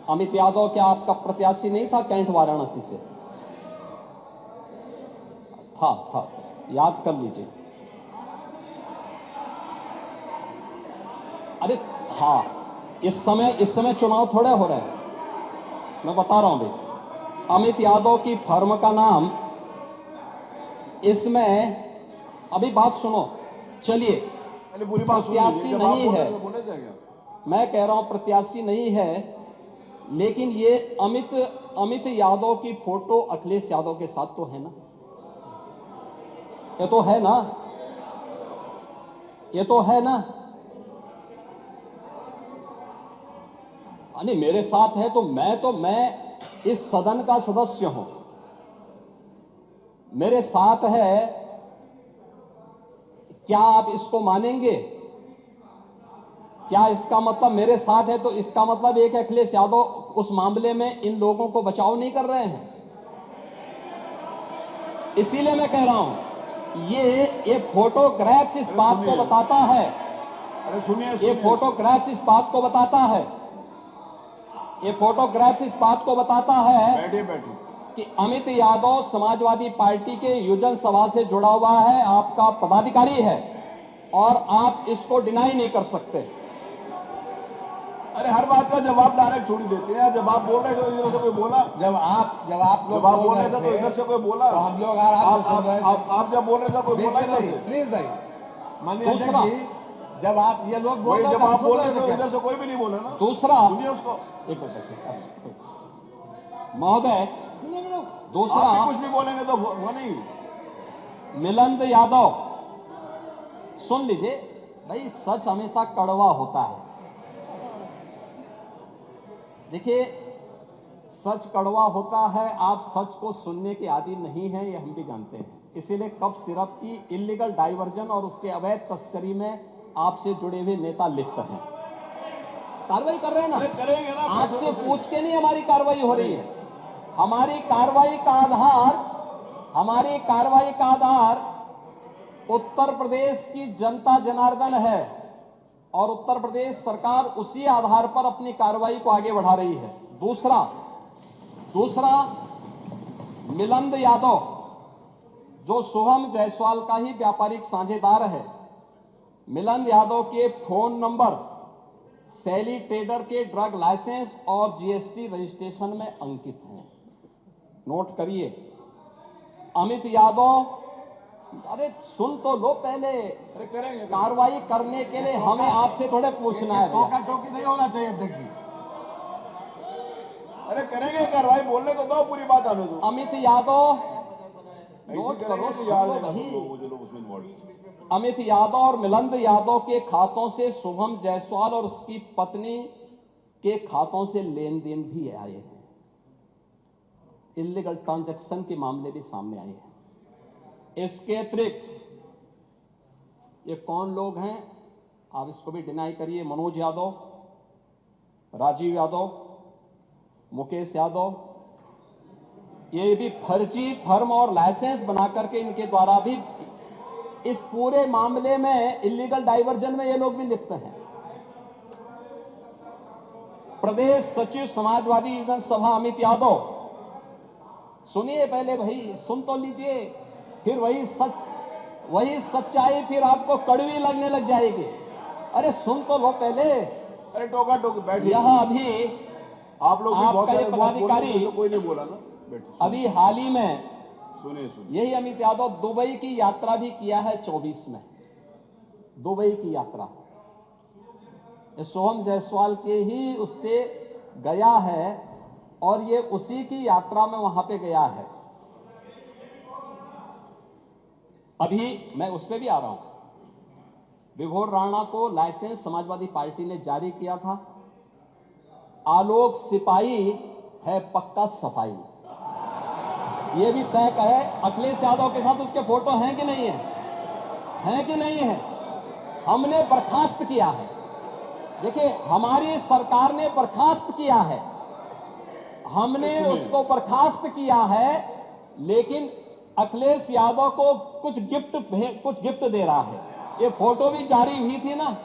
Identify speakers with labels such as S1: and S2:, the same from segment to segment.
S1: अमित यादव क्या आपका प्रत्याशी नहीं था कैंट वाराणसी से? था, याद कर लीजिए। अरे था। इस समय चुनाव थोड़े हो रहे हैं, मैं बता रहा हूं भाई। अमित यादव की फर्म का नाम इसमें, अभी बात सुनो, चलिए।
S2: पूरी बात
S1: प्रत्याशी नहीं है,
S2: तो
S1: मैं कह रहा हूं प्रत्याशी नहीं है, लेकिन ये अमित यादव की फोटो अखिलेश यादव के साथ तो है ना? ये तो है ना? ये तो है ना? नहीं, मेरे साथ है तो मैं इस सदन का सदस्य हूं, मेरे साथ है। क्या आप इसको मानेंगे? क्या इसका मतलब मेरे साथ है तो इसका मतलब एक अखिलेश यादव उस मामले में इन लोगों को बचाव नहीं कर रहे हैं? इसीलिए मैं कह रहा हूं ये फोटोग्राफ्स इस बात को बताता है।
S2: अरे सुनिए,
S1: ये फोटोग्राफ्स इस बात को बताता है, ये फोटोग्राफ्स इस बात को बताता है
S2: बैठिए
S1: कि अमित यादव समाजवादी पार्टी के योजन सभा से जुड़ा हुआ है, आपका पदाधिकारी है, और आप इसको डिनाई नहीं कर सकते।
S2: अरे हर बात का जवाब डायरेक्ट थोड़ी देते हैं। जब आप बोल रहे थे तो इधर से कोई बोला,
S3: जब आप लोग
S2: बोल रहे थे तो इधर से कोई बोला,
S3: तो हम लोग आप
S2: जब बोल रहे थे कोई बोला इधर से?
S3: प्लीज भाई, माननीय अध्यक्ष जी, जब आप ये लोग बोल रहे
S2: जब आप बोल रहे थे इधर से कोई भी नहीं बोला ना।
S1: दूसरा,
S2: सुनिए उसको,
S1: एक महोदय, दूसरा
S2: कुछ भी बोलेंगे तो वो नहीं।
S1: मिलिंद यादव, सुन लीजिए भाई, सच हमेशा कड़वा होता है। देखिए, सच कड़वा होता है, आप सच को सुनने के आदी नहीं हैं, ये हम भी जानते हैं। इसीलिए कप सिरप की इलीगल डाइवर्जन और उसके अवैध तस्करी में आपसे जुड़े हुए नेता लिप्त हैं। कार्रवाई कर रहे हैं ना?
S2: करेंगे ना,
S1: आपसे पूछ के नहीं हमारी कार्रवाई हो रही है। हमारी कार्रवाई का आधार उत्तर प्रदेश की जनता जनार्दन है, और उत्तर प्रदेश सरकार उसी आधार पर अपनी कार्रवाई को आगे बढ़ा रही है। दूसरा मिलिंद यादव, जो शुभम जायसवाल का ही व्यापारिक साझेदार है, मिलिंद यादव के फोन नंबर सैली ट्रेडर के ड्रग लाइसेंस और जीएसटी रजिस्ट्रेशन में अंकित हैं। नोट करिए। अमित यादव, अरे सुन तो लो पहले।
S2: अरे करेंगे
S1: कार्रवाई करने के लिए हमें आपसे थोड़े पूछना है।
S3: टोका टोकी नहीं होना चाहिए अध्यक्ष जी।
S2: अरे करेंगे कार्रवाई, बोलने तो दो, पूरी बात आने दो।
S1: अमित यादव,
S2: नोट
S1: करो,
S2: याद
S1: सुनो
S2: है
S1: भाई।
S2: जो लोग उसमें इन्वॉल्व।
S1: अमित यादव और मिलिंद यादव के खातों से शुभम जायसवाल और उसकी पत्नी के खातों से लेन देन भी आए हैं। इलीगल ट्रांजैक्शन के मामले भी सामने आए हैं। इसके अतिरिक्त ये कौन लोग हैं, आप इसको भी डिनाई करिए। मनोज यादव, राजीव यादव, मुकेश यादव, ये भी फर्जी फर्म और लाइसेंस बना करके इनके द्वारा भी इस पूरे मामले में इलीगल डाइवर्जन में ये लोग भी लिप्त हैं। प्रदेश सचिव समाजवादी युवजन सभा अमित यादव, सुनिए पहले भाई, सुन तो लीजिए, फिर वही सच्चाई फिर आपको कड़वी लगने लग जाएगी। अरे सुन तो लो पहले।
S2: अरे टोका टोकी बैठिए।
S1: यह अभी
S2: आप लोग
S1: आपका ये पदाधिकारी
S2: तो कोई नहीं बोला ना। बैठिए।
S1: अभी हाल ही में
S2: सुनिए
S1: यही अमित यादव दुबई की यात्रा भी किया है 24 में। दुबई की यात्रा शुभम जायसवाल के ही उससे गया है, और ये उसी की यात्रा में वहां पे गया है। अभी मैं उस पर भी आ रहा हूं। विभोर राणा को लाइसेंस समाजवादी पार्टी ने जारी किया था। आलोक सिपाही है पक्का सफाई, ये भी तय कहे। अखिलेश यादव के साथ उसके फोटो हैं कि नहीं है? हैं कि नहीं है? हमने बर्खास्त किया है। देखिए, हमारी सरकार ने बर्खास्त किया है, हमने उसको बर्खास्त किया है, लेकिन अखिलेश यादव को कुछ गिफ्ट दे रहा है। ये फोटो भी जारी हुई थी ना,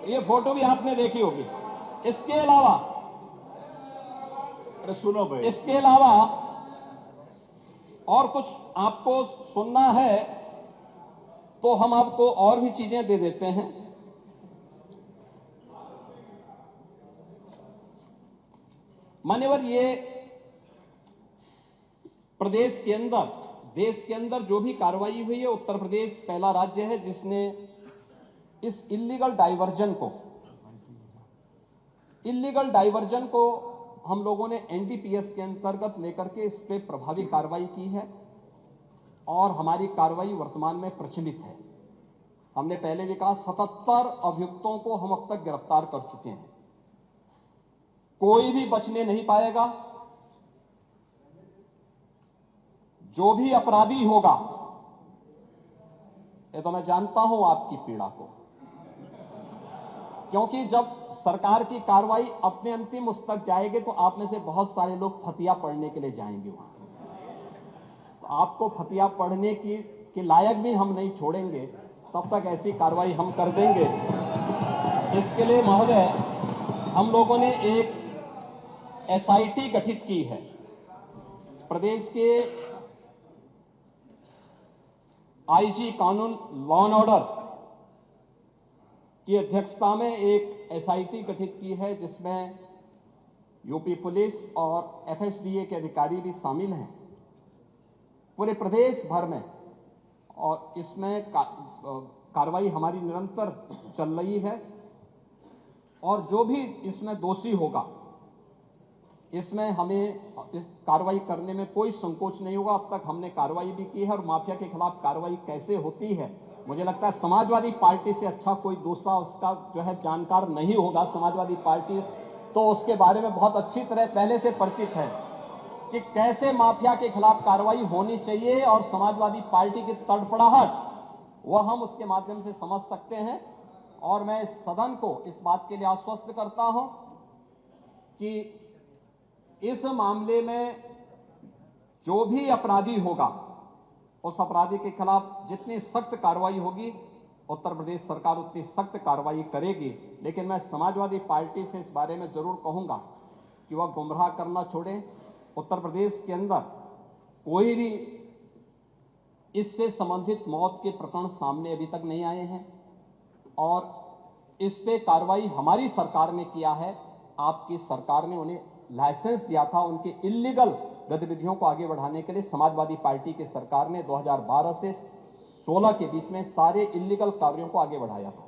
S1: ये फोटो भी आपने देखी होगी। इसके अलावा
S2: अरे सुनो भाई,
S1: इसके अलावा और कुछ आपको सुनना है तो हम आपको और भी चीजें दे देते हैं। मान्यवर, ये प्रदेश के अंदर, देश के अंदर जो भी कार्रवाई हुई है, उत्तर प्रदेश पहला राज्य है जिसने इस इल्लीगल डाइवर्जन को हम लोगों ने एनडीपीएस के अंतर्गत लेकर के इस पे प्रभावी कार्रवाई की है और हमारी कार्रवाई वर्तमान में प्रचलित है। हमने पहले भी कहा 77 अभियुक्तों को हम अब तक गिरफ्तार कर चुके हैं। कोई भी बचने नहीं पाएगा। जो भी अपराधी होगा, ये तो मैं जानता हूं आपकी पीड़ा को, क्योंकि जब सरकार की कार्रवाई अपने अंतिम उस तक जाएगी तो आप में से बहुत सारे लोग फतिया पढ़ने के लिए जाएंगे वहां। तो आपको फतिया पढ़ने के लायक भी हम नहीं छोड़ेंगे, तब तक ऐसी कार्रवाई हम कर देंगे। इसके लिए महोदय, हम लोगों ने एक एसआईटी गठित की है। प्रदेश के आईजी कानून, लॉ एंड ऑर्डर की अध्यक्षता में एक एसआईटी गठित की है जिसमें यूपी पुलिस और एफएसडीए के अधिकारी भी शामिल हैं पूरे प्रदेश भर में। और इसमें कार्रवाई हमारी निरंतर चल रही है और जो भी इसमें दोषी होगा, इसमें हमें कार्रवाई करने में कोई संकोच नहीं होगा। अब तक हमने कार्रवाई भी की है और माफिया के खिलाफ कार्रवाई कैसे होती है, मुझे लगता है समाजवादी पार्टी से अच्छा कोई दूसरा उसका जो है जानकार नहीं होगा। समाजवादी पार्टी तो उसके बारे में बहुत अच्छी तरह पहले से परिचित है कि कैसे माफिया के खिलाफ कार्रवाई होनी चाहिए और समाजवादी पार्टी की तड़पड़ाहट वह हम उसके माध्यम से समझ सकते हैं। और मैं इस सदन को इस बात के लिए आश्वस्त करता हूं कि इस मामले में जो भी अपराधी होगा, उस अपराधी के खिलाफ जितनी सख्त कार्रवाई होगी, उत्तर प्रदेश सरकार उतनी सख्त कार्रवाई करेगी। लेकिन मैं समाजवादी पार्टी से इस बारे में जरूर कहूंगा कि वह गुमराह करना छोड़े। उत्तर प्रदेश के अंदर कोई भी इससे संबंधित मौत के प्रकरण सामने अभी तक नहीं आए हैं और इस पे कार्रवाई हमारी सरकार ने किया है। आपकी सरकार ने उन्हें लाइसेंस दिया था उनके इल्लीगल गतिविधियों को आगे बढ़ाने के लिए। समाजवादी पार्टी की सरकार ने 2012 से 16 के बीच में सारे इल्लीगल कार्यों को आगे बढ़ाया था।